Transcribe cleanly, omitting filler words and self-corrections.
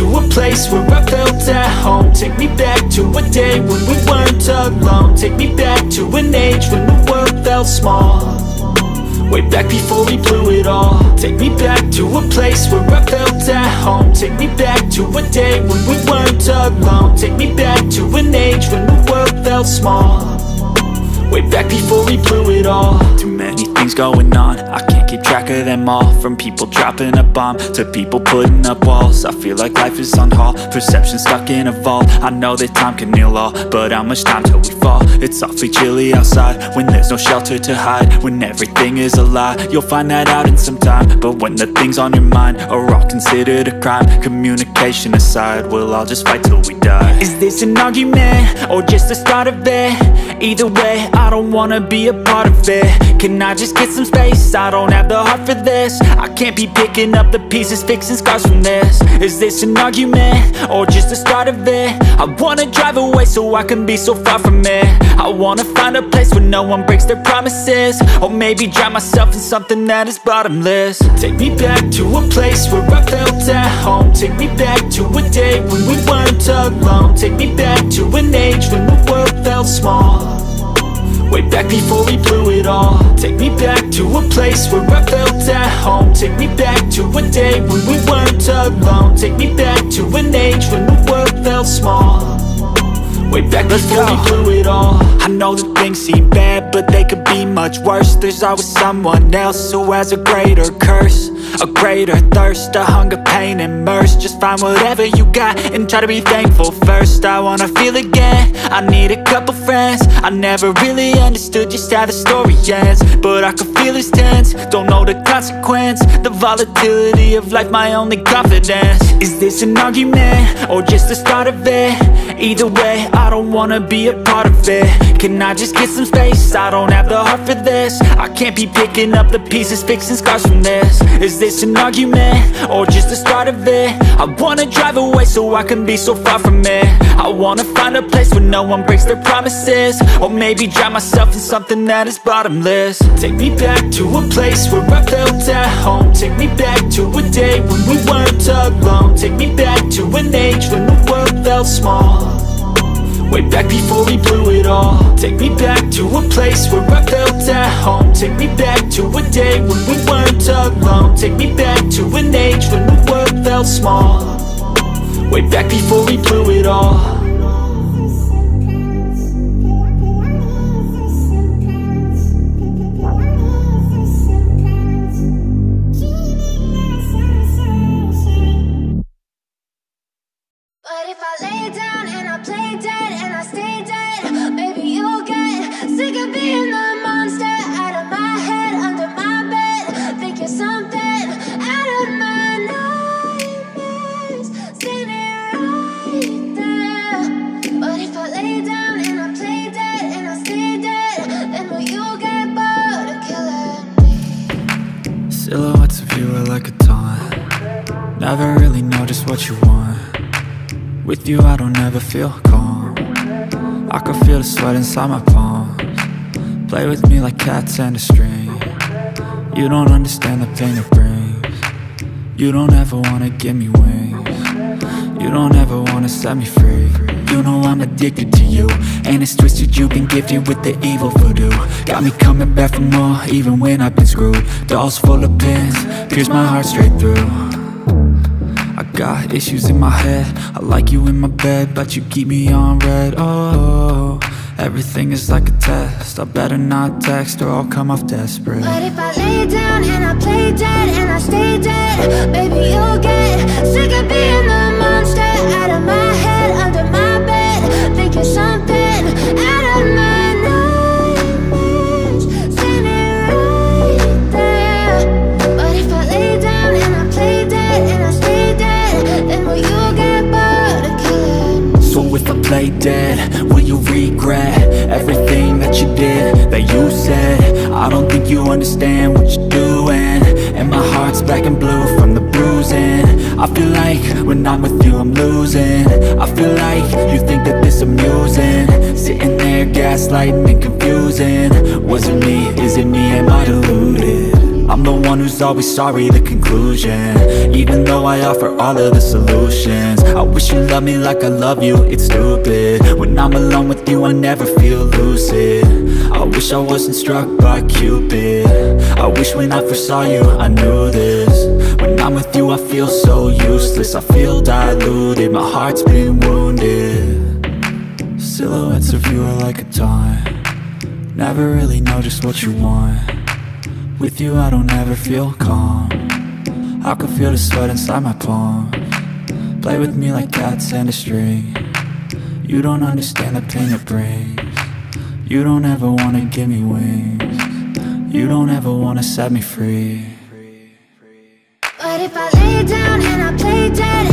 to a place where I felt at home. Take me back to a day when we weren't alone. Take me back to an age when the world felt small, way back before we blew it all. Take me back to a place where I felt at home. Take me back to a day when we weren't alone. Take me back to an age when the world felt small, way back before we blew it all. Too many things going on, I can't keep track of them all. From people dropping a bomb to people putting up walls. I feel like life is on hold, perception stuck in a vault. I know that time can heal all, but how much time till we fall? It's awfully chilly outside when there's no shelter to hide. When everything is a lie, you'll find that out in some time. But when the things on your mind are all considered a crime, communication aside, we'll all just fight till we die. Is this an argument or just the start of it? Either way, I don't wanna be a part of it. Can I just get some space? I don't have the heart for this. I can't be picking up the pieces, fixing scars from this. Is this an argument or just the start of it? I wanna drive away so I can be so far from it. I wanna find a place where no one breaks their promises, or maybe drown myself in something that is bottomless. Take me back to a place where I felt at home. Take me back to a day when we weren't alone. Take me back to an age when the world felt small, way back before we blew it all. Take me back to a place where I felt at home. Take me back to a day when we weren't alone. Take me back to an age when the world felt small, way back before we blew it all. I know that things seem bad, but they could be much worse. There's always someone else who has a greater curse, a greater thirst, a hunger, pain, and mercy. Just find whatever you got and try to be thankful first. I wanna feel again, I need a couple friends. I never really understood just how the story ends, but I can feel it's tense, don't know the consequence. The volatility of life, my only confidence. Is this an argument or just the start of it? Either way, I don't wanna be a part of it. Can I just get some space? I don't have the heart for this. I can't be picking up the pieces, fixing scars from this. Is this an argument or just the start of it? I wanna drive away so I can be so far from it. I wanna find a place where no one breaks their promises, or maybe drown myself in something that is bottomless. Take me back to a place where I felt at home. Take me back to a day when we weren't alone. Take me back to an age when the world felt small, way back before we blew it all. Take me back to a place where I felt at home. Take me back to a day when we weren't alone. Take me back to an age when the world felt small, way back before we blew it all. But if I lay down and I play dead and I stay dead, baby, you'll get sick of being the monster out of my head, under my bed, thinking something out of my nightmares, standing right there. But if I lay down and I play dead and I stay dead, then will you get bored of killing me? Silhouettes of you are like a taunt, never really know just what you want. With you I don't ever feel calm, I can feel the sweat inside my palms. Play with me like cats and a string. You don't understand the pain it brings. You don't ever wanna give me wings. You don't ever wanna set me free. You know I'm addicted to you, and it's twisted, you've been gifted with the evil voodoo. Got me coming back for more, even when I've been screwed. Dolls full of pins, pierce my heart straight through. I got issues in my head, I like you in my bed, but you keep me on red. Oh, everything is like a test, I better not text or I'll come off desperate. But if I lay down and I play dead and I stay dead, baby, you'll get sick of being the monster out of my head, under my bed, thinking something out of my nightmares, standing right there. But if I lay down and I play dead and I stay dead, then will you get bored of killing me? So if I play dead, will you regret everything that you did, that you said? I don't think you understand what you're doing, and my heart's black and blue from the bruising. I feel like when I'm with you I'm losing. I feel like you think that this amusing, sitting there gaslighting and confusing. Was it me? Is it me? Am I deluded? I'm the one who's always sorry, the conclusion. Even though I offer all of the solutions. I wish you loved me like I love you, it's stupid. When I'm alone with you, I never feel lucid. I wish I wasn't struck by Cupid. I wish when I first saw you, I knew this. When I'm with you, I feel so useless. I feel diluted, my heart's been wounded. Silhouettes of you are like a taunt. Never really know just what you want. With you I don't ever feel calm. I can feel the sweat inside my palm. Play with me like cats and a string. You don't understand the pain it brings. You don't ever wanna give me wings. You don't ever wanna set me free. But if I lay down and I play dead,